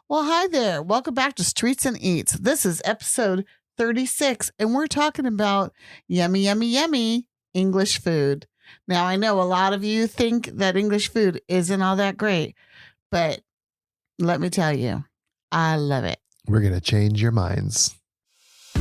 Well, hi there. Welcome back to Streets and Eats. This is episode 36, and we're talking about yummy, yummy, yummy English food. Now, I know a lot of you think that English food isn't all that great, but let me tell you, I love it. We're going to change your minds.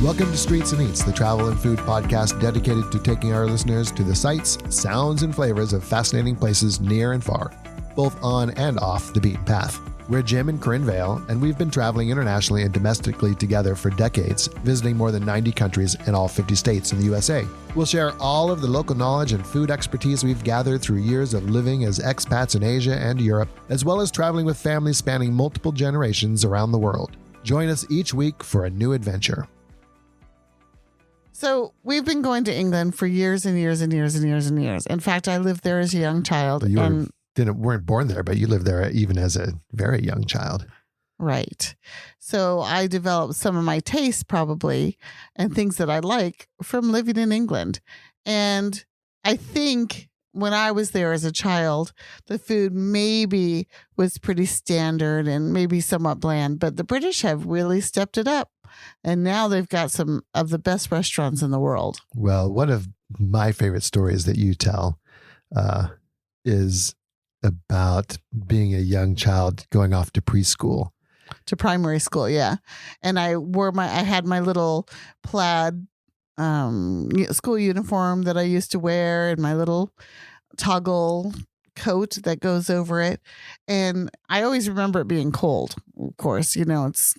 Welcome to Streets and Eats, the travel and food podcast dedicated to taking our listeners to the sights, sounds, and flavors of fascinating places near and far, both on and off the beaten path. We're Jim and Corinne Vale, and we've been traveling internationally and domestically together for decades, visiting more than 90 countries in all 50 states in the USA. We'll share all of the local knowledge and food expertise we've gathered through years of living as expats in Asia and Europe, as well as traveling with families spanning multiple generations around the world. Join us each week for a new adventure. So we've been going to England for years and years and years and years and years. In fact, I lived there as a young child. Weren't born there, but you lived there even as a very young child. Right. So I developed some of my tastes probably and things that I like from living in England. And I think when I was there as a child, the food maybe was pretty standard and maybe somewhat bland, but the British have really stepped it up. And now they've got some of the best restaurants in the world. Well, one of my favorite stories that you tell is about being a young child going off to preschool. To primary school, yeah. And I had my little plaid school uniform that I used to wear and my little toggle coat that goes over it. And I always remember it being cold, of course. You know, it's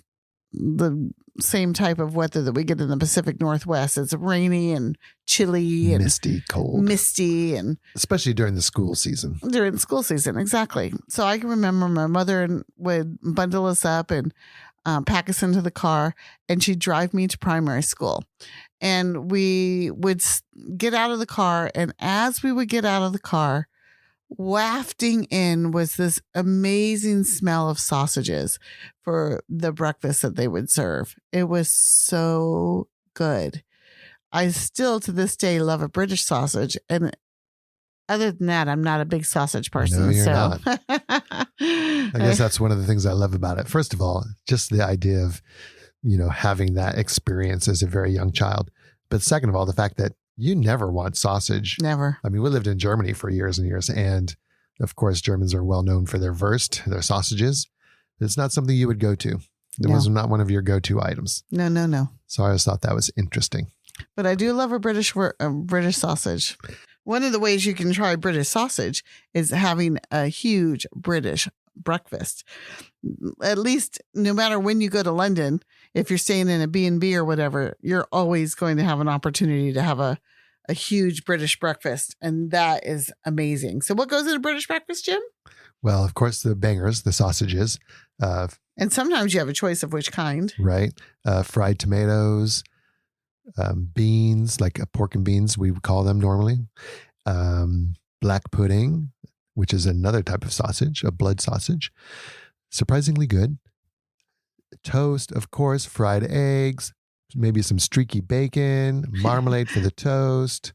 the same type of weather that we get in the Pacific Northwest. It's rainy and chilly and misty, and especially during the school season. During the school season, exactly. So I can remember my mother would bundle us up and pack us into the car, and she'd drive me to primary school. And we would get out of the car, and as we would get out of the car, wafting in was this amazing smell of sausages for the breakfast that they would serve. It was so good. I still to this day love a British sausage. And other than that, I'm not a big sausage person. No, you're not. I guess that's one of the things I love about it. First of all, just the idea of, having that experience as a very young child. But second of all, the fact that you never want sausage. Never. I mean, we lived in Germany for years and years. And of course, Germans are well known for their Wurst, their sausages. It's not something you would go to. It was not one of your go-to items. No. So I always thought that was interesting. But I do love a British sausage. One of the ways you can try British sausage is having a huge British breakfast. At least no matter when you go to London, if you're staying in a B&B or whatever, you're always going to have an opportunity to have a huge British breakfast. And that is amazing. So what goes in a British breakfast, Jim? Well, of course, the bangers, the sausages. And sometimes you have a choice of which kind. Right. Fried tomatoes, beans, like pork and beans, we would call them normally. Black pudding, which is another type of sausage, a blood sausage. Surprisingly good. Toast, of course, fried eggs, maybe some streaky bacon, marmalade for the toast,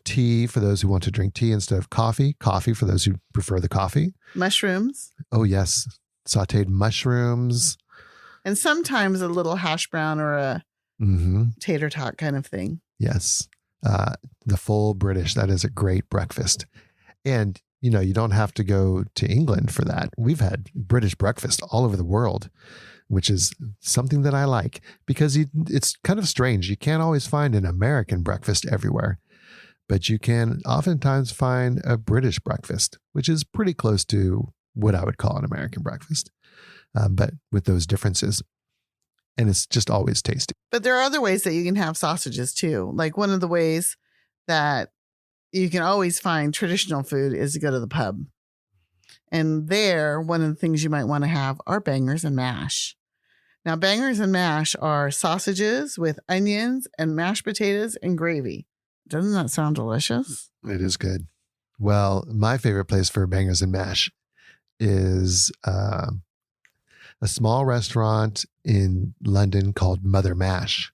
tea for those who want to drink tea instead of coffee for those who prefer the coffee. Mushrooms. Oh, yes. Sauteed mushrooms. And sometimes a little hash brown or a tater tot kind of thing. Yes. The full British, that is a great breakfast. And, you don't have to go to England for that. We've had British breakfast all over the world, which is something that I like because it's kind of strange. You can't always find an American breakfast everywhere, but you can oftentimes find a British breakfast, which is pretty close to what I would call an American breakfast, but with those differences. And it's just always tasty. But there are other ways that you can have sausages too. Like one of the ways that you can always find traditional food is to go to the pub. And there, one of the things you might want to have are bangers and mash. Now, bangers and mash are sausages with onions and mashed potatoes and gravy. Doesn't that sound delicious? It is good. Well, my favorite place for bangers and mash is a small restaurant in London called Mother Mash.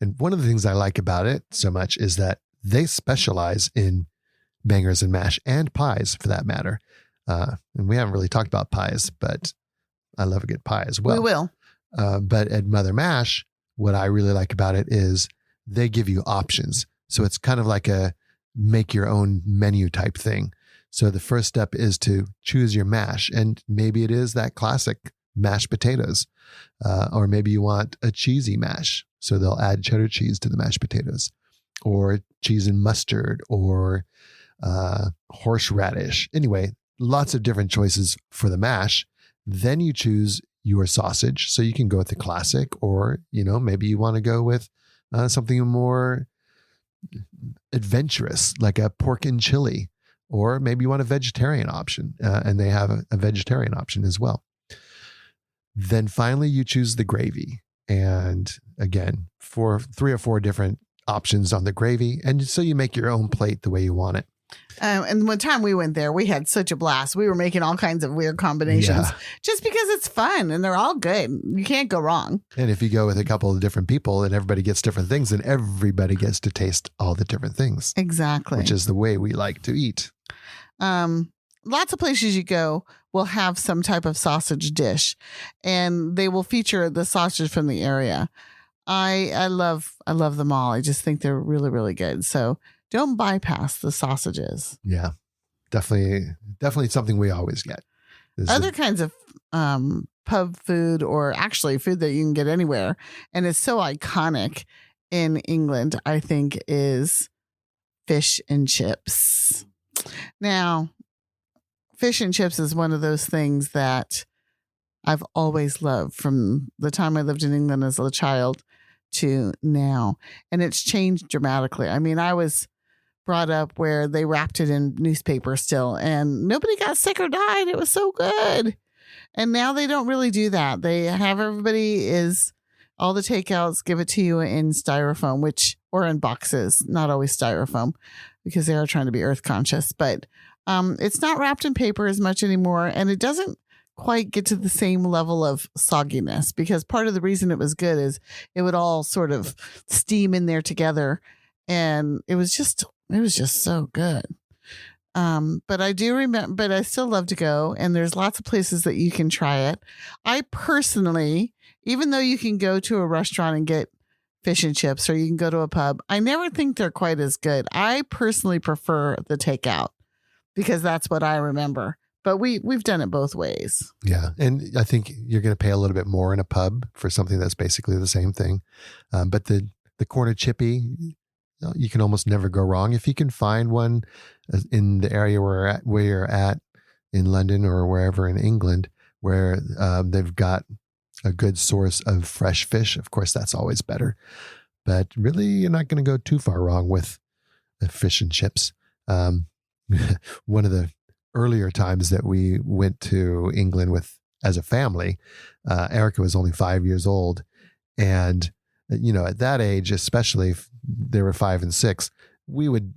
And one of the things I like about it so much is that they specialize in bangers and mash and pies for that matter. And we haven't really talked about pies, but I love a good pie as well. We will. But at Mother Mash, what I really like about it is they give you options. So it's kind of like a make your own menu type thing. So the first step is to choose your mash. And maybe it is that classic mashed potatoes. Or maybe you want a cheesy mash. So they'll add cheddar cheese to the mashed potatoes, or cheese and mustard, or horseradish. Anyway, lots of different choices for the mash. Then you choose your sausage. So you can go with the classic, or, maybe you want to go with something more adventurous, like a pork and chili, or maybe you want a vegetarian option, and they have a vegetarian option as well. Then finally you choose the gravy. And again, 3 or 4 different options on the gravy. And so you make your own plate the way you want it. And one time we went there, we had such a blast. We were making all kinds of weird combinations just because it's fun and they're all good. You can't go wrong. And if you go with a couple of different people and everybody gets different things, then everybody gets to taste all the different things. Exactly. Which is the way we like to eat. Lots of places you go will have some type of sausage dish, and they will feature the sausage from the area. I love them all. I just think they're really, really good. So don't bypass the sausages. Yeah, definitely something we always get. Other kinds of pub food, or actually food that you can get anywhere, and it's so iconic in England, I think, is fish and chips. Now, fish and chips is one of those things that I've always loved from the time I lived in England as a child to now. And it's changed dramatically. I mean, I was brought up where they wrapped it in newspaper still, and nobody got sick or died. It was so good. And now they don't really do that. They have all the takeouts give it to you in styrofoam, or in boxes, not always styrofoam, because they are trying to be earth conscious. But it's not wrapped in paper as much anymore, and it doesn't quite get to the same level of sogginess, because part of the reason it was good is it would all sort of steam in there together, and it was just so good. But I do remember, but I still love to go, and there's lots of places that you can try it. I personally, even though you can go to a restaurant and get fish and chips, or you can go to a pub, I never think they're quite as good. I personally prefer the takeout because that's what I remember. But we've done it both ways. Yeah. And I think you're going to pay a little bit more in a pub for something that's basically the same thing. But the corner chippy, you can almost never go wrong. If you can find one in the area where you're at in London or wherever in England, where they've got a good source of fresh fish, of course, that's always better. But really, you're not going to go too far wrong with the fish and chips. One of the earlier times that we went to England as a family, Erica was only 5 years old. And, at that age, especially if they were 5 and 6, we would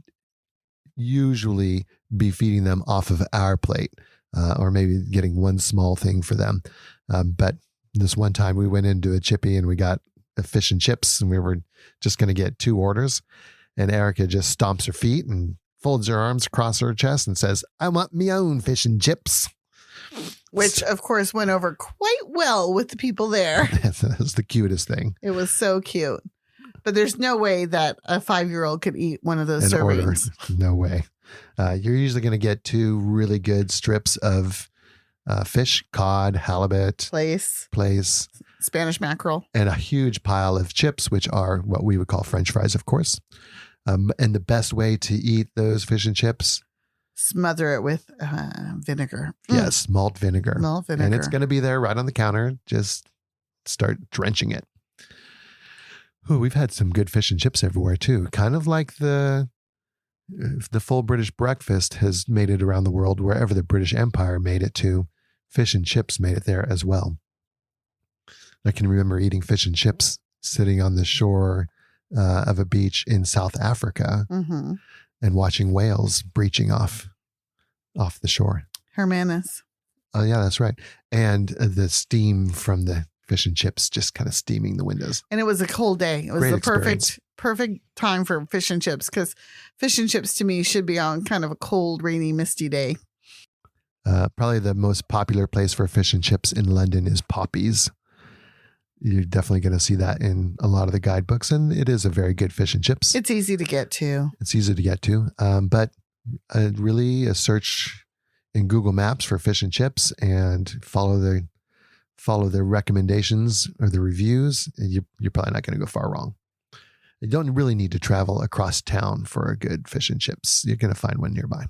usually be feeding them off of our plate, or maybe getting one small thing for them. But this one time we went into a chippy and we got a fish and chips, and we were just going to get 2 orders. And Erica just stomps her feet and folds her arms across her chest and says, "I want me own fish and chips." Which, of course, went over quite well with the people there. That was the cutest thing. It was so cute. But there's no way that a 5-year-old could eat one of those servings. Order. No way. You're usually going to get 2 really good strips of fish, cod, halibut, plaice, Spanish mackerel, and a huge pile of chips, which are what we would call French fries, of course. And the best way to eat those fish and chips, smother it with vinegar. Yes, malt vinegar. Malt vinegar. And it's going to be there right on the counter. Just start drenching it. Ooh, we've had some good fish and chips everywhere too. Kind of like the full British breakfast has made it around the world. Wherever the British Empire made it to, fish and chips made it there as well. I can remember eating fish and chips sitting on the shore of a beach in South Africa, and watching whales breaching off the shore. Hermanus. Oh yeah, that's right. And the steam from the fish and chips just kind of steaming the windows. And it was a cold day. It was Great the experience. perfect time for fish and chips, because fish and chips to me should be on kind of a cold, rainy, misty day. Probably the most popular place for fish and chips in London is Poppy's. You're definitely going to see that in a lot of the guidebooks, and it is a very good fish and chips. It's easy to get to. It's easy to get to, but really a search in Google Maps for fish and chips and follow the recommendations or the reviews. You're probably not going to go far wrong. You don't really need to travel across town for a good fish and chips. You're going to find one nearby.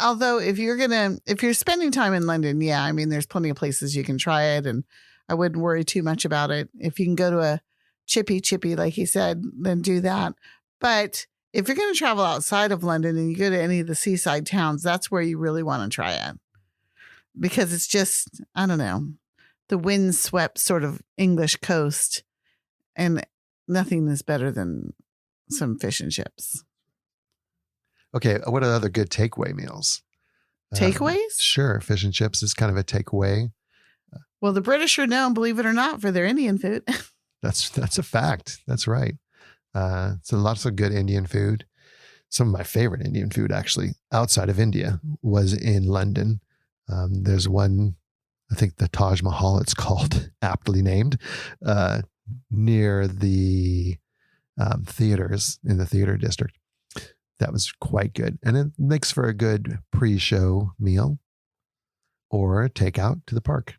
Although if you're spending time in London, yeah, I mean, there's plenty of places you can try it, and I wouldn't worry too much about it. If you can go to a chippy, like he said, then do that. But if you're going to travel outside of London and you go to any of the seaside towns, that's where you really want to try it. Because it's just, I don't know, the windswept sort of English coast, and nothing is better than some fish and chips. Okay, what are other good takeaway meals? Takeaways? Sure, fish and chips is kind of a takeaway. Well, the British are known, believe it or not, for their Indian food. That's a fact. That's right. So lots of good Indian food. Some of my favorite Indian food, actually, outside of India, was in London. There's one, I think the Taj Mahal, it's called, aptly named, near the theaters in the theater district. That was quite good. And it makes for a good pre-show meal or takeout to the park.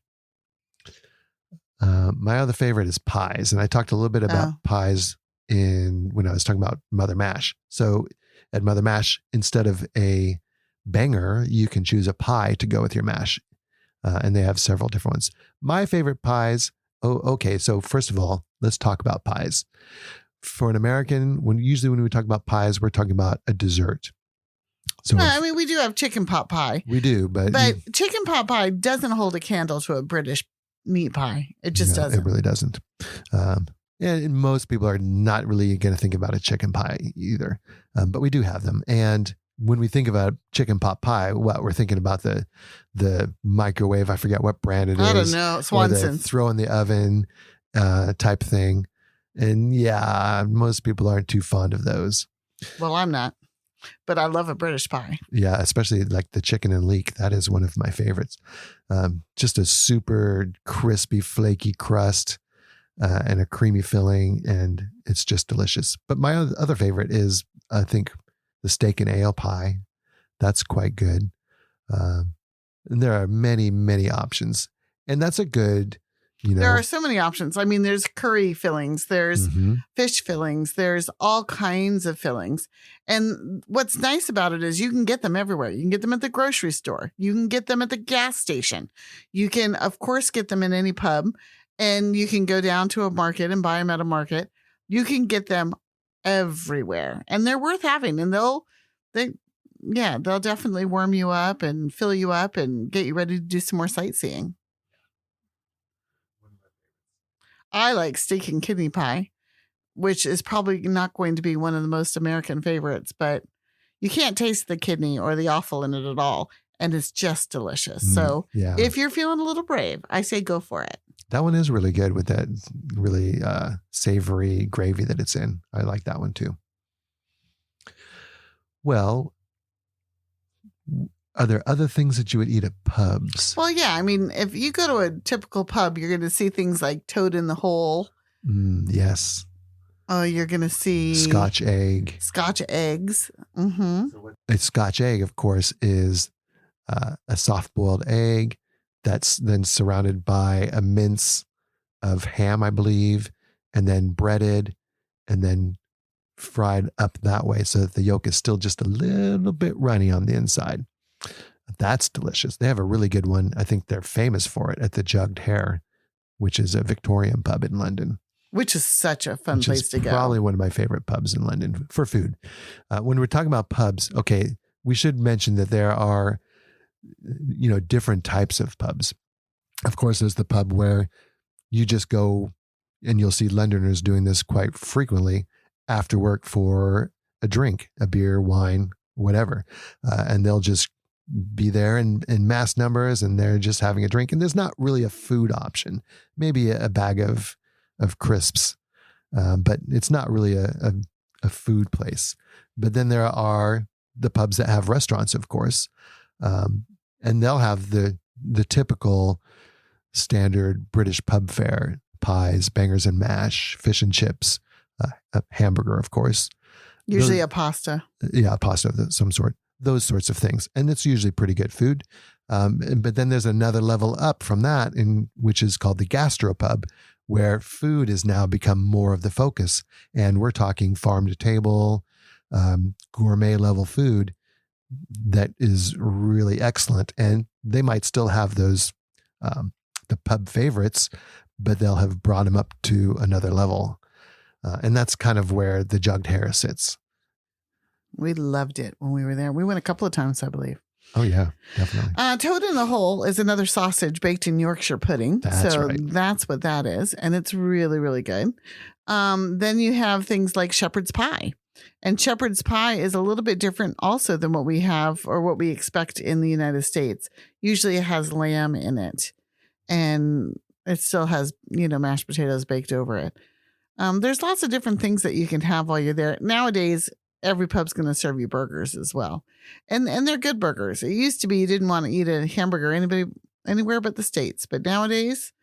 My other favorite is pies. And I talked a little bit about pies when I was talking about Mother Mash. So at Mother Mash, instead of a banger, you can choose a pie to go with your mash. And they have several different ones. My favorite pies. Oh, okay. So first of all, let's talk about pies. For an American, usually when we talk about pies, we're talking about a dessert. So I mean, we do have chicken pot pie. We do, but chicken pot pie doesn't hold a candle to a British meat pie. It just doesn't. It really doesn't. And most people are not really going to think about a chicken pie either, but we do have them. And when we think about chicken pot pie, we're thinking about the microwave. I forget what brand it is. I don't know. Swanson's. Throw in the oven type thing. And yeah, most people aren't too fond of those. Well, I'm not, but I love a British pie. Yeah, especially like the chicken and leek. That is one of my favorites. Just a super crispy, flaky crust and a creamy filling, and it's just delicious. But my other favorite is, I think, the steak and ale pie. That's quite good. And there are many, many options. And that's a good... There are so many options. I mean, there's curry fillings, there's fish fillings, there's all kinds of fillings. And what's nice about it is you can get them everywhere. You can get them at the grocery store. You can get them at the gas station. You can, of course, get them in any pub, and you can go down to a market and buy them at a market. You can get them everywhere, and they're worth having. And they'll definitely warm you up and fill you up and get you ready to do some more sightseeing. I like steak and kidney pie, which is probably not going to be one of the most American favorites, but you can't taste the kidney or the offal in it at all. And it's just delicious. So if you're feeling a little brave, I say go for it. That one is really good with that really savory gravy that it's in. I like that one too. Well, are there other things that you would eat at pubs? Well, yeah. I mean, if you go to a typical pub, you're going to see things like toad in the hole. Yes. Oh, you're going to see Scotch egg. Scotch eggs. Mm-hmm. A Scotch egg, of course, is a soft-boiled egg that's then surrounded by a mince of ham, I believe, and then breaded and then fried up that way so that the yolk is still just a little bit runny on the inside. That's delicious. They have a really good one. I think they're famous for it at the Jugged Hare, which is a Victorian pub in London. Which is such a fun place to go. Probably one of my favorite pubs in London for food. When we're talking about pubs, okay, we should mention that there are, different types of pubs. Of course, there's the pub where you just go, and you'll see Londoners doing this quite frequently after work for a drink, a beer, wine, whatever. And they'll just be there in mass numbers, and they're just having a drink. And there's not really a food option, maybe a bag of crisps, but it's not really a food place. But then there are the pubs that have restaurants, of course. And they'll have the typical standard British pub fare: pies, bangers and mash, fish and chips, a hamburger, of course. Usually a pasta. Yeah, a pasta of some sort. Those sorts of things. And it's usually pretty good food. But then there's another level up from that, which is called the gastropub, where food has now become more of the focus. And we're talking farm to table, gourmet level food that is really excellent. And they might still have those, the pub favorites, but they'll have brought them up to another level. And that's kind of where the jugged hare sits. We loved it when we were there. We went a couple of times, I believe. Oh, yeah, definitely. Toad in the hole is another sausage baked in Yorkshire pudding. That's so right. That's what that is. And it's really, really good. Then you have things like shepherd's pie. And shepherd's pie is a little bit different also than what we have or what we expect in the United States. Usually it has lamb in it. And it still has, mashed potatoes baked over it. There's lots of different things that you can have while you're there. Nowadays, every pub's going to serve you burgers as well. And they're good burgers. It used to be you didn't want to eat a hamburger anywhere but the States. But nowadays,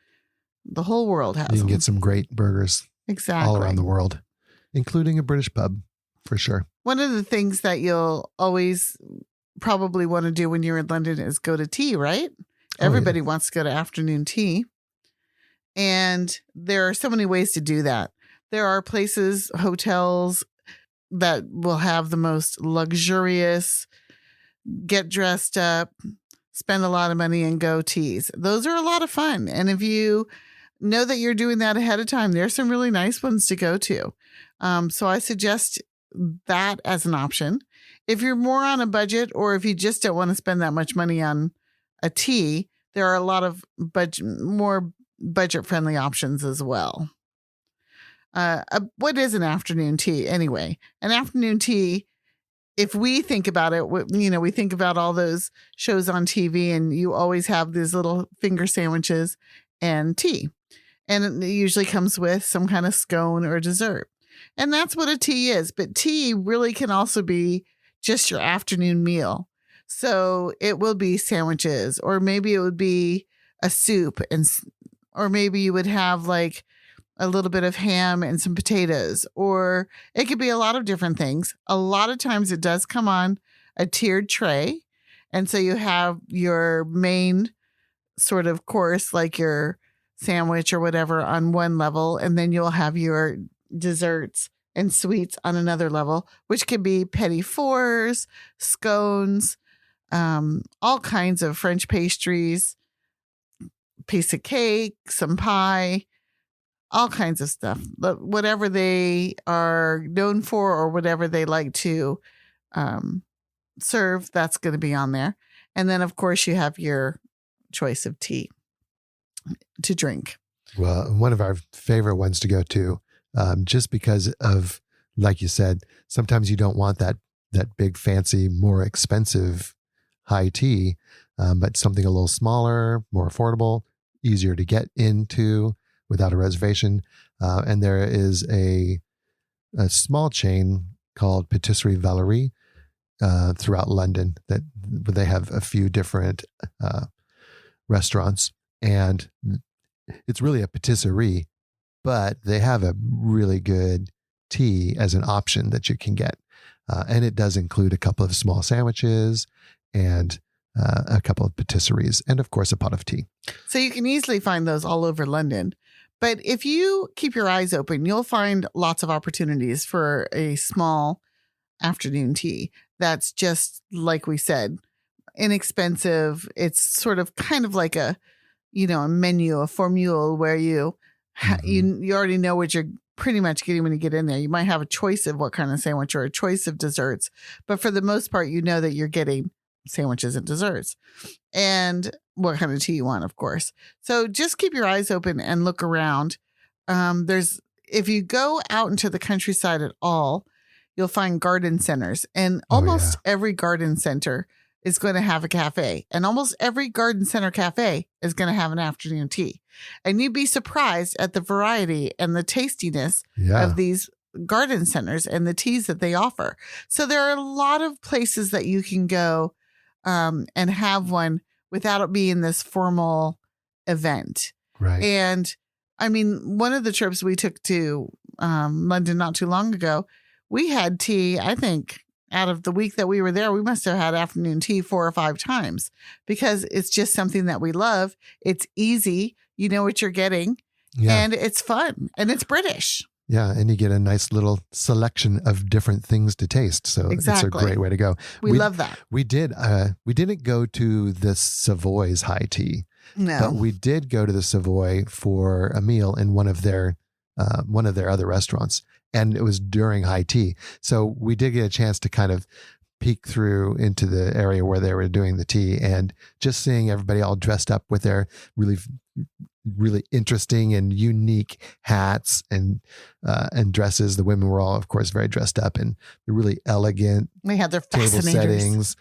the whole world has them. You can get some great burgers all around the world, including a British pub, for sure. One of the things that you'll always probably want to do when you're in London is go to tea, right? Everybody wants to go to afternoon tea. And there are so many ways to do that. There are places, hotels, that will have the most luxurious, get dressed up, spend a lot of money and go teas. Those are a lot of fun. And if you know that you're doing that ahead of time, there's some really nice ones to go to. So I suggest that as an option. If you're more on a budget or if you just don't want to spend that much money on a tea, there are a lot of more budget-friendly options as well. What is an afternoon tea anyway? An afternoon tea, if we think about it, we think about all those shows on TV and you always have these little finger sandwiches and tea. And it usually comes with some kind of scone or dessert. And that's what a tea is. But tea really can also be just your afternoon meal. So it will be sandwiches, or maybe it would be a soup, or maybe you would have like a little bit of ham and some potatoes, or it could be a lot of different things. A lot of times it does come on a tiered tray. And so you have your main sort of course, like your sandwich or whatever, on one level. And then you'll have your desserts and sweets on another level, which could be petit fours, scones, all kinds of French pastries, piece of cake, some pie, all kinds of stuff. But whatever they are known for or whatever they like to serve, that's going to be on there. And then, of course, you have your choice of tea to drink. Well, one of our favorite ones to go to, just because of, like you said, sometimes you don't want that big, fancy, more expensive high tea, but something a little smaller, more affordable, easier to get into without a reservation. And there is a small chain called Patisserie Valerie throughout London that they have a few different restaurants, and it's really a patisserie, but they have a really good tea as an option that you can get. And it does include a couple of small sandwiches and a couple of patisseries, and of course a pot of tea. So you can easily find those all over London. But if you keep your eyes open, you'll find lots of opportunities for a small afternoon tea that's just, like we said, inexpensive. It's sort of kind of like a menu, a formula where you already know what you're pretty much getting when you get in there. You might have a choice of what kind of sandwich or a choice of desserts, but for the most part, you know that you're getting sandwiches and desserts and what kind of tea you want, of course. So just keep your eyes open and look around. If you go out into the countryside at all, you'll find garden centers, and almost every garden center is going to have a cafe, and almost every garden center cafe is going to have an afternoon tea. And you'd be surprised at the variety and the tastiness of these garden centers and the teas that they offer. So there are a lot of places that you can go and have one without it being this formal event. Right. And I mean, one of the trips we took to London not too long ago, we had tea, I think, out of the week that we were there, we must have had afternoon tea 4 or 5 times because it's just something that we love. It's easy. You know what you're getting. Yeah. And it's fun. And it's British. Yeah. And you get a nice little selection of different things to taste. So It's a great way to go. We love that. We didn't go to the Savoy's high tea. No. But we did go to the Savoy for a meal in one of their other restaurants. And it was during high tea. So we did get a chance to kind of peek through into the area where they were doing the tea, and just seeing everybody all dressed up with their really, really interesting and unique hats and dresses. The women were all, of course, very dressed up and really elegant. They had their table fascinators. settings.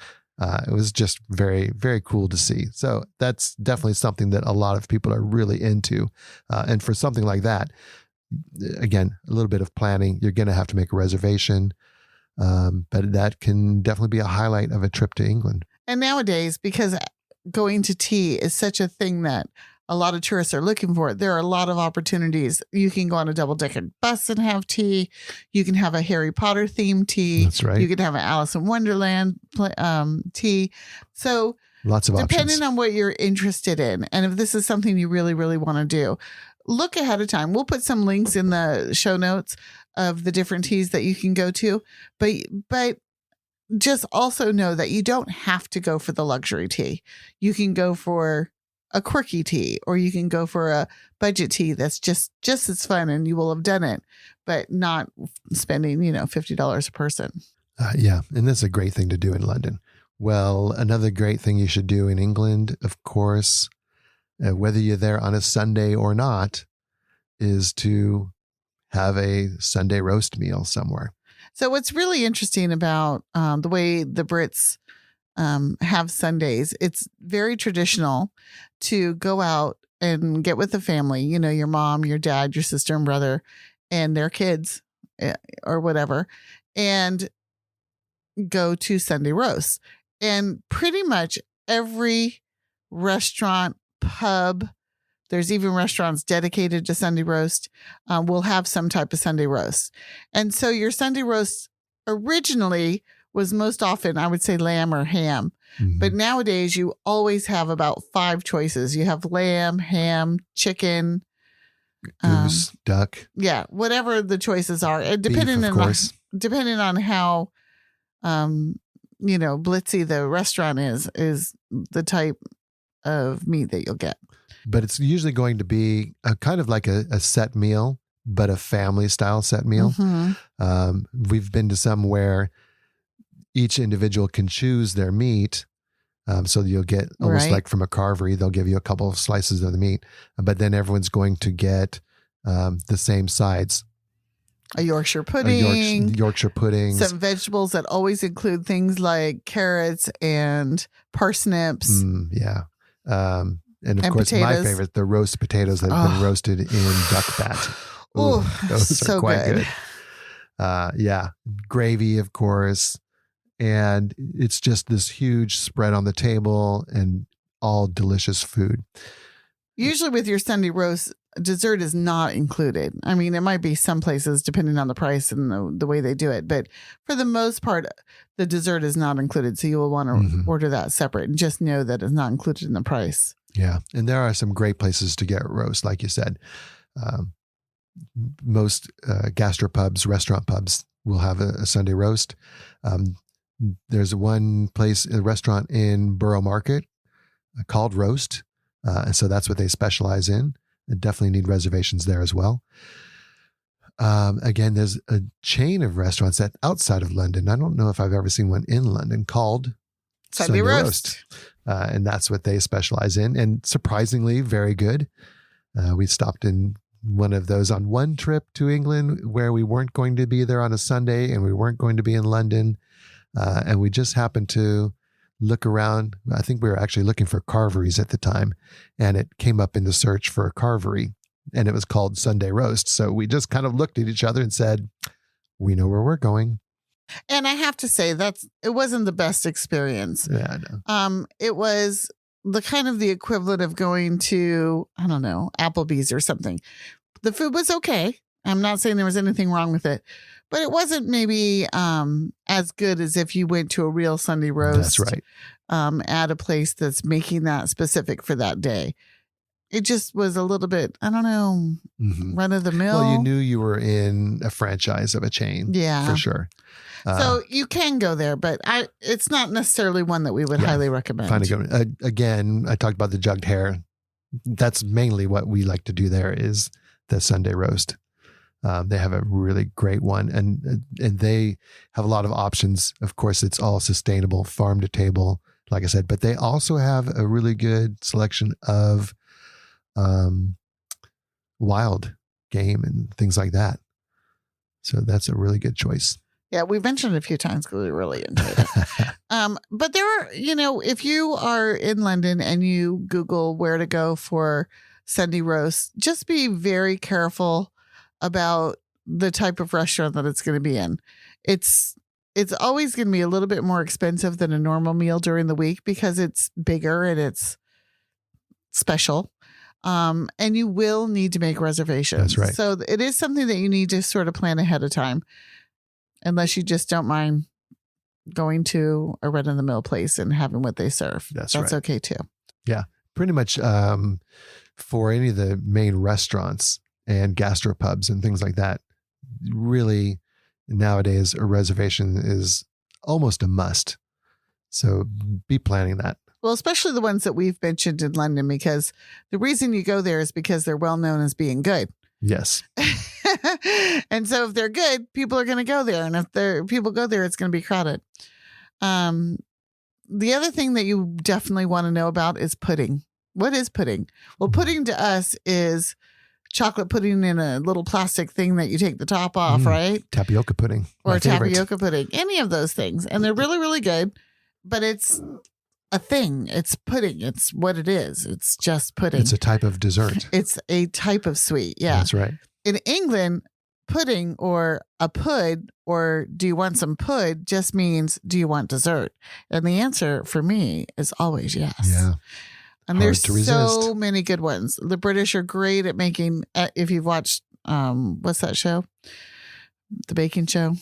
It was just very, very cool to see. So that's definitely something that a lot of people are really into. And for something like that, again, a little bit of planning, you're going to have to make a reservation. But that can definitely be a highlight of a trip to England. And nowadays, because going to tea is such a thing that a lot of tourists are looking for, there are a lot of opportunities. You can go on a double-decker bus and have tea. You can have a Harry Potter themed tea. That's right. You can have an Alice in Wonderland tea. So lots of depending options. on what you're interested in, and if this is something you really, really want to do, look ahead of time. We'll put some links in the show notes of the different teas that you can go to, but just also know that you don't have to go for the luxury tea. You can go for a quirky tea, or you can go for a budget tea that's just as fun, and you will have done it, but not spending, $50 a person. Yeah. And that's a great thing to do in London. Well, another great thing you should do in England, of course, whether you're there on a Sunday or not, is to have a Sunday roast meal somewhere. So what's really interesting about the way the Brits have Sundays, it's very traditional to go out and get with the family, your mom, your dad, your sister and brother, and their kids or whatever, and go to Sunday roasts. And pretty much every restaurant, pub, there's even restaurants dedicated to Sunday roast, will have some type of Sunday roast. And so your Sunday roast originally was most often, I would say, lamb or ham. Mm-hmm. But nowadays you always have about 5 choices. You have lamb, ham, chicken, goose, duck. Yeah, whatever the choices are. And Beef, depending on how blitzy the restaurant is the type of meat that you'll get. But it's usually going to be a kind of like a set meal, but a family style set meal. Mm-hmm. We've been to some where each individual can choose their meat. So you'll get almost like from a carvery, they'll give you a couple of slices of the meat, but then everyone's going to get the same sides. A Yorkshire pudding. Yorkshire puddings. Some vegetables that always include things like carrots and parsnips. Yeah. And of course, potatoes. my favorite, the roast potatoes that have been roasted in duck fat. Ooh, those so are quite good. Yeah. Gravy, of course. And it's just this huge spread on the table and all delicious food. Usually with your Sunday roast, dessert is not included. I mean, it might be some places depending on the price and the way they do it. But for the most part, the dessert is not included. So you will want to order that separate and just know that it's not included in the price. Yeah. And there are some great places to get roast, like you said. Most gastropubs, restaurant pubs will have a Sunday roast. There's one place, a restaurant in Borough Market called Roast. And so that's what they specialize in. They definitely need reservations there as well. Again, there's a chain of restaurants that outside of London. I don't know if I've ever seen one in London called Sunday roast. And that's what they specialize in. And surprisingly, very good. We stopped in one of those on one trip to England where we weren't going to be there on a Sunday and we weren't going to be in London. And we just happened to look around. I think we were actually looking for carveries at the time, and it came up in the search for a carvery, and it was called Sunday Roast. So we just kind of looked at each other and said, we know where we're going. And I have to say it wasn't the best experience. Yeah, I know. It was the kind of the equivalent of going to, I don't know, Applebee's or something. The food was okay. I'm not saying there was anything wrong with it, but it wasn't maybe as good as if you went to a real Sunday roast. That's right. At a place that's making that specific for that day. It just was a little bit, I don't know, run of the mill. Well, you knew you were in a franchise of a chain. Yeah. For sure. So you can go there, but it's not necessarily one that we would highly recommend. Find a good again, I talked about the jugged hare. That's mainly what we like to do there is the Sunday roast. They have a really great one, and they have a lot of options. Of course, it's all sustainable, farm to table, like I said, but they also have a really good selection of wild game and things like that. So that's a really good choice. Yeah, we've mentioned it a few times because we really enjoyed it. But there are, if you are in London and you Google where to go for Sunday roast, just be very careful about the type of restaurant that it's going to be in. It's always going to be a little bit more expensive than a normal meal during the week because it's bigger and it's special. And you will need to make reservations. That's right. So it is something that you need to sort of plan ahead of time, unless you just don't mind going to a run-of-the-mill place and having what they serve. That's right. Okay too. Yeah, pretty much for any of the main restaurants and gastropubs and things like that, really nowadays a reservation is almost a must. So be planning that. Well, especially the ones that we've mentioned in London, because the reason you go there is because they're well known as being good. Yes. And so if they're good, people are going to go there. And if people go there, it's going to be crowded. The other thing that you definitely want to know about is pudding. What is pudding? Well, pudding to us is chocolate pudding in a little plastic thing that you take the top off, right? Tapioca pudding. Or tapioca pudding. Any of those things. And they're really, really good. But it's a thing. It's pudding. It's what it is. It's just pudding. It's a type of dessert. It's a type of sweet. Yeah. That's right. In England, pudding or a pud or do you want some pud just means, do you want dessert? And the answer for me is always yes. Yeah. And there's so many good ones. The British are great at making, if you've watched, what's that show? The baking show.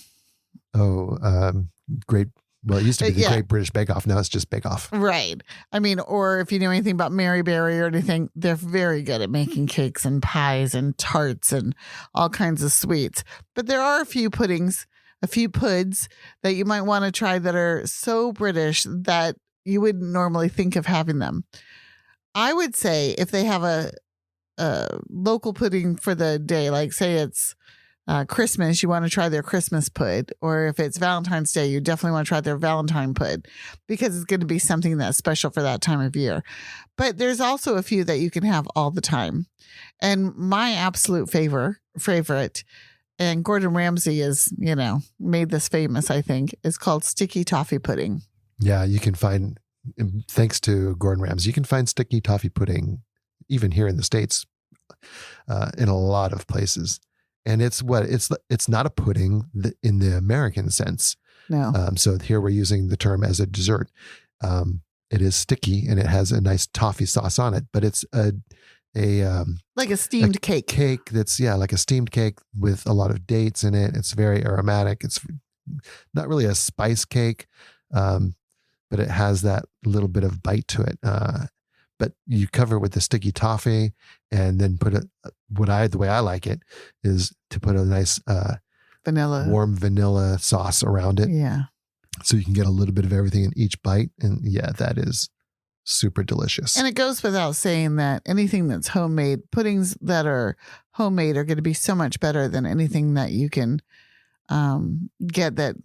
Oh, great. Well, it used to be the Great British Bake Off. Now it's just Bake Off. Right. I mean, or if you know anything about Mary Berry or anything, they're very good at making cakes and pies and tarts and all kinds of sweets. But there are a few puds that you might want to try that are so British that you wouldn't normally think of having them. I would say if they have a local pudding for the day, like say it's Christmas, you want to try their Christmas pud, or if it's Valentine's Day, you definitely want to try their Valentine pud because it's going to be something that's special for that time of year. But there's also a few that you can have all the time. And my absolute favorite, and Gordon Ramsay is, made this famous, I think, is called sticky toffee pudding. Yeah, you can find, thanks to Gordon Ramsay, you can find sticky toffee pudding even here in the States in a lot of places. And it's not a pudding in the American sense. No. So here we're using the term as a dessert. It is sticky and it has a nice toffee sauce on it, but it's like a steamed cake. Cake that's like a steamed cake with a lot of dates in it. It's very aromatic. It's not really a spice cake, but it has that little bit of bite to it. But you cover it with the sticky toffee and then put the way I like it is to put a nice warm vanilla sauce around it. Yeah. So you can get a little bit of everything in each bite. And that is super delicious. And it goes without saying that anything that's homemade, puddings that are homemade are going to be so much better than anything that you can get that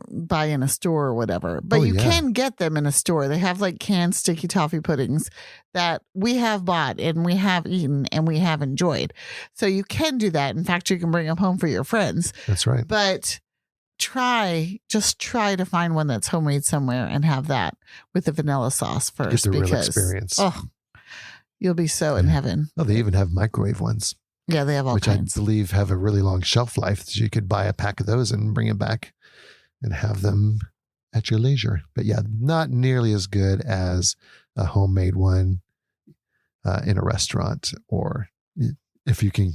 buy in a store or whatever. But you can get them in a store. They have like canned sticky toffee puddings that we have bought and we have eaten and we have enjoyed. So you can do that. In fact, you can bring them home for your friends. That's right. But just try to find one that's homemade somewhere and have that with the vanilla sauce first. Get the real experience. Oh, you'll be so in heaven. Oh, they even have microwave ones. Yeah, they have all kinds. Which I believe have a really long shelf life. So you could buy a pack of those and bring them back and have them at your leisure. But not nearly as good as a homemade one in a restaurant, or if you can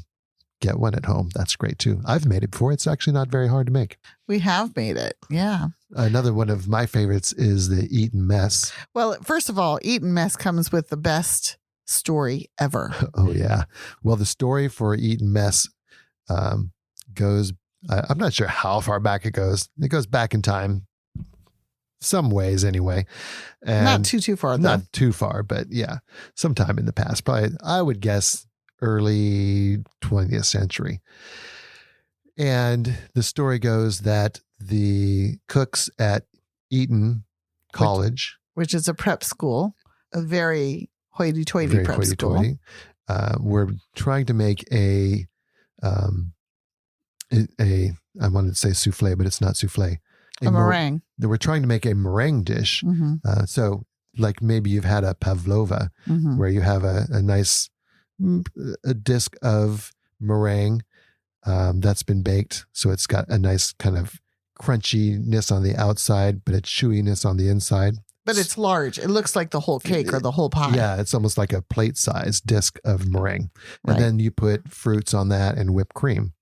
get one at home, that's great too. I've made it before. It's actually not very hard to make. We have made it. Yeah. Another one of my favorites is the Eton Mess. Well, first of all, Eton Mess comes with the best story ever. Oh, yeah. Well, the story for Eton Mess goes, I'm not sure how far back it goes. It goes back in time, some ways anyway. And not too far, though. Not too far, but yeah, sometime in the past. Probably, I would guess, early 20th century. And the story goes that the cooks at Eton College, which is a prep school, a very hoity-toity prep school, were trying to make I wanted to say souffle, but it's not souffle. A meringue. They were trying to make a meringue dish. Mm-hmm. So like maybe you've had a pavlova, mm-hmm. where you have a nice a disc of meringue that's been baked. So it's got a nice kind of crunchiness on the outside, but a chewiness on the inside. But it's large. It looks like the whole cake or the whole pie. Yeah, it's almost like a plate-sized disc of meringue. And Right. then you put fruits on that and whipped cream.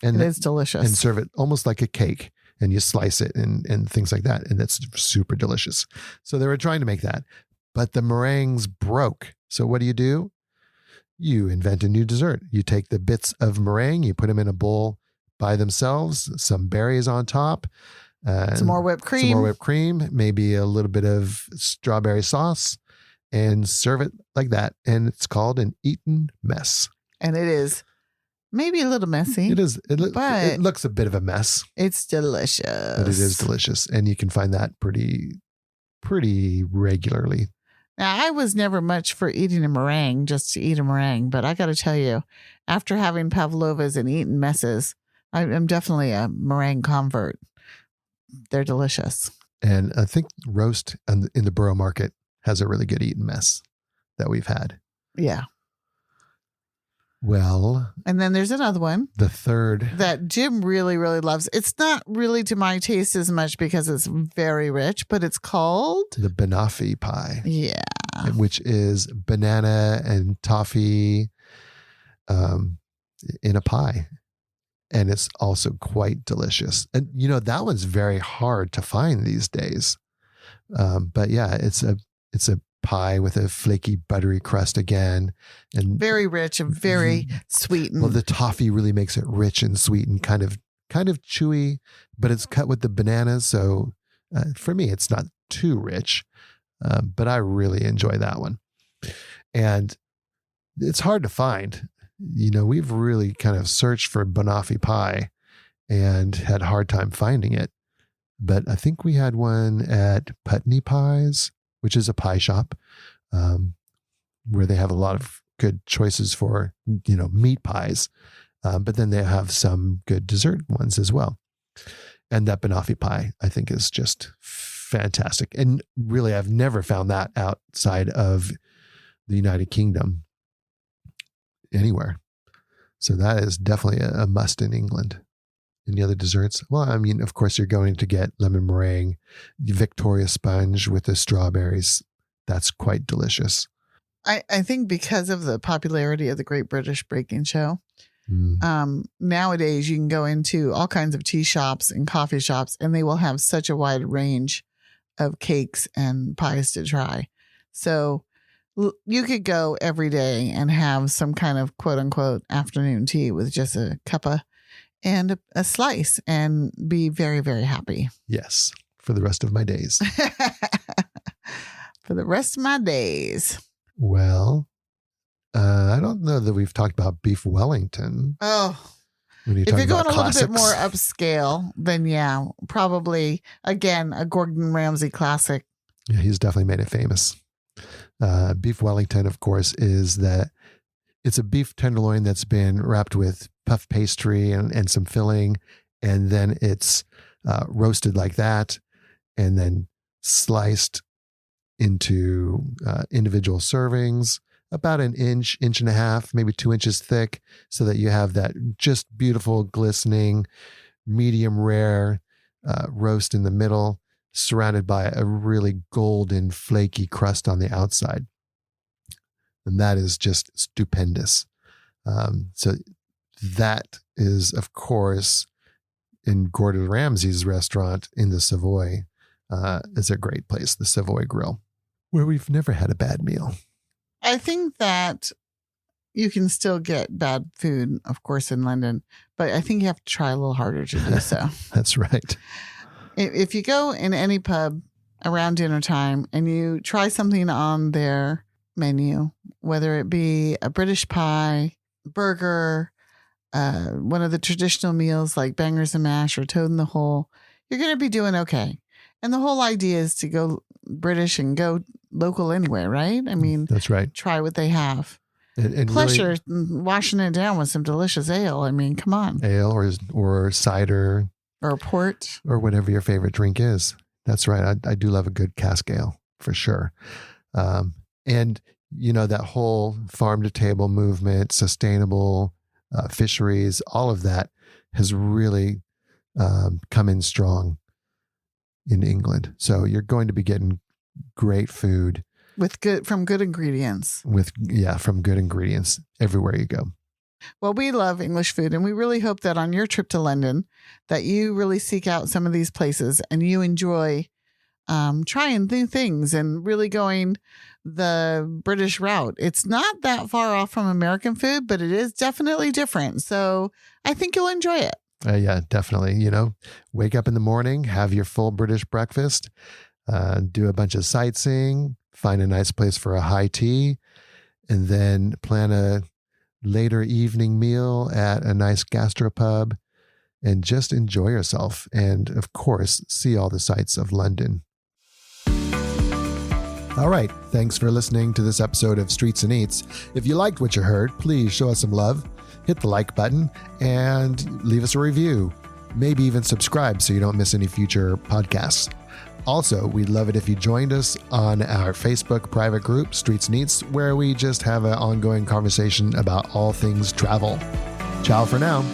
And it's delicious. And serve it almost like a cake. And you slice it and things like that. And that's super delicious. So they were trying to make that. But the meringues broke. So what do? You invent a new dessert. You take the bits of meringue, you put them in a bowl by themselves, some berries on top. Some more whipped cream. Maybe a little bit of strawberry sauce, and serve it like that. And it's called an Eton Mess. And it is maybe a little messy. It is. But it looks a bit of a mess. It's delicious. But it is delicious. And you can find that pretty regularly. Now, I was never much for eating a meringue, just to eat a meringue. But I got to tell you, after having pavlovas and Eton Messes, I'm definitely a meringue convert. They're delicious. And I think Roast in the Borough Market has a really good Eton Mess that we've had. Yeah. Well. And then there's another one. The third. That Jim really, really loves. It's not really to my taste as much because it's very rich, but it's called? The banoffee pie. Yeah. Which is banana and toffee in a pie. And it's also quite delicious. And, that one's very hard to find these days. But yeah, it's a pie with a flaky, buttery crust again. And very rich and very sweet. Well, the toffee really makes it rich and sweet and kind of chewy, but it's cut with the bananas. So for me, it's not too rich, but I really enjoy that one. And it's hard to find. We've really kind of searched for banoffee pie and had a hard time finding it. But I think we had one at Putney Pies, which is a pie shop, where they have a lot of good choices for, meat pies. But then they have some good dessert ones as well. And that banoffee pie, I think, is just fantastic. And really, I've never found that outside of the United Kingdom anywhere. So that is definitely a must in England. Any other desserts? Well, I mean, of course, you're going to get lemon meringue, Victoria sponge with the strawberries. That's quite delicious. I think because of the popularity of the Great British Baking Show, nowadays you can go into all kinds of tea shops and coffee shops, and they will have such a wide range of cakes and pies to try. So you could go every day and have some kind of quote unquote afternoon tea with just a cuppa and a slice and be very, very happy. Yes. For the rest of my days. For the rest of my days. Well, I don't know that we've talked about beef Wellington. Oh, if you're going a little bit more upscale, then yeah, probably again, a Gordon Ramsay classic. Yeah, he's definitely made it famous. Beef Wellington, of course, it's a beef tenderloin that's been wrapped with puff pastry and some filling, and then it's roasted like that, and then sliced into individual servings, about an inch and a half, maybe 2 inches thick, so that you have that just beautiful, glistening, medium rare roast in the middle. surrounded by a really golden, flaky crust on the outside. And that is just stupendous. So that is, of course, in Gordon Ramsay's restaurant in the Savoy. It's a great place, the Savoy Grill, where we've never had a bad meal. I think that you can still get bad food, of course, in London, but I think you have to try a little harder to do so. That's right. If you go in any pub around dinner time and you try something on their menu, whether it be a British pie, burger, one of the traditional meals like bangers and mash or toad in the hole, you're going to be doing okay. And the whole idea is to go British and go local anyway, right? I mean, that's right. Try what they have. And Plus, really, you're washing it down with some delicious ale. I mean, come on. Ale or cider. Or port. Or whatever your favorite drink is. That's right. I do love a good cask ale for sure. And, that whole farm to table movement, sustainable fisheries, all of that has really come in strong in England. So you're going to be getting great food From good ingredients. From good ingredients everywhere you go. Well, we love English food, and we really hope that on your trip to London that you really seek out some of these places and you enjoy trying new things and really going the British route. It's not that far off from American food, but it is definitely different. So I think you'll enjoy it. Yeah, definitely. Wake up in the morning, have your full British breakfast, do a bunch of sightseeing, find a nice place for a high tea, and then plan a later evening meal at a nice gastropub and just enjoy yourself. And of course, see all the sights of London. All right. Thanks for listening to this episode of Streets and Eats. If you liked what you heard, please show us some love, hit the like button, and leave us a review. Maybe even subscribe so you don't miss any future podcasts. Also, we'd love it if you joined us on our Facebook private group, Streets and Eats, where we just have an ongoing conversation about all things travel. Ciao for now.